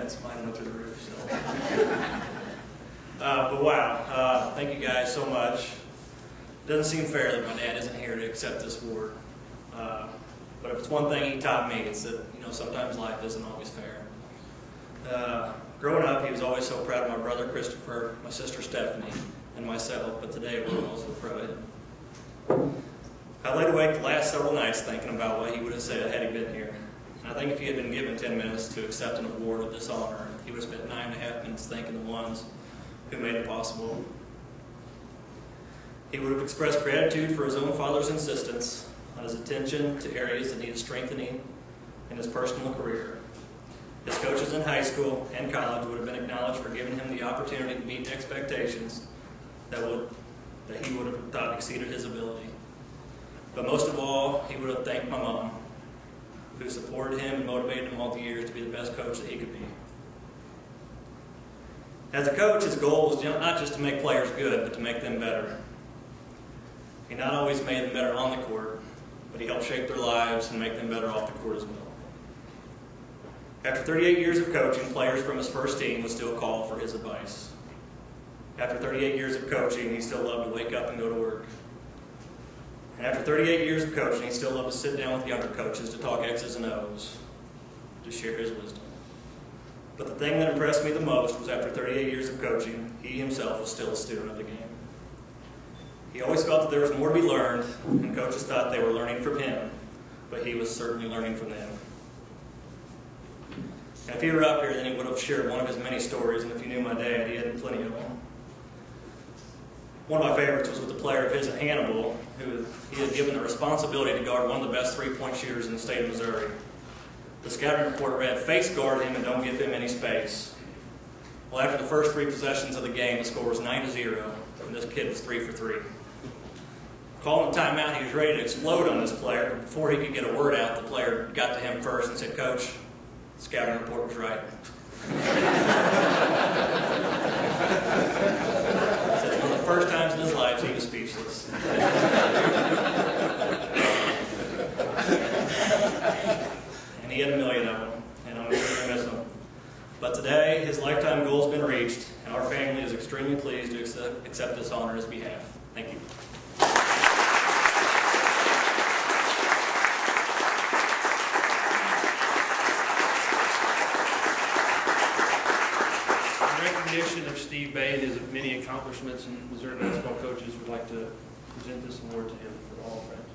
defense. Mine went through the roof. So. But wow, thank you guys so much. Doesn't seem fair that my dad isn't here to accept this award. But if it's one thing he taught me, it's that sometimes life isn't always fair. Growing up, he was always so proud of my brother Christopher, my sister Stephanie, and myself. But today we're also proud of him. I laid awake the last several nights thinking about what he would have said had he been here. And I think if he had been given 10 minutes to accept an award of this honor, he would have spent 9.5 minutes thanking the ones who made it possible. He would have expressed gratitude for his own father's insistence on his attention to areas that needed strengthening in his personal career. His coaches in high school and college would have been acknowledged for giving him the opportunity to meet expectations that he would have thought exceeded his ability. But most of all, he would have thanked my mom, who supported him and motivated him all the years to be the best coach that he could be. As a coach, his goal was not just to make players good, but to make them better. He not always made them better on the court, but he helped shape their lives and make them better off the court as well. After 38 years of coaching, players from his first team would still call for his advice. After 38 years of coaching, he still loved to wake up and go to work. And after 38 years of coaching, he still loved to sit down with younger coaches to talk X's and O's, to share his wisdom. But the thing that impressed me the most was after 38 years of coaching, he himself was still a student of the game. He always felt that there was more to be learned, and coaches thought they were learning from him, but he was certainly learning from them. And if he were up here, then he would have shared one of his many stories, and if you knew my dad, he had plenty of them. One of my favorites was with a player of his in Hannibal, who he had given the responsibility to guard one of the best three-point shooters in the state of Missouri. The scouting report read, "Face guard him and don't give him any space." Well, after the first 3 possessions of the game, the score was 9-0, and this kid was 3 for 3. Calling timeout, he was ready to explode on this player, but before he could get a word out, the player got to him first and said, "Coach, the scouting report was right." Said one of the first times in his life he was speechless. And he had a million of them, and I'm sure I miss them. But today, his lifetime goal has been reached, and our family is extremely pleased to accept this honor on his behalf. Thank you. Of Steve Boeh and his many accomplishments in Missouri basketball coaches would like to present this award to him for all friends.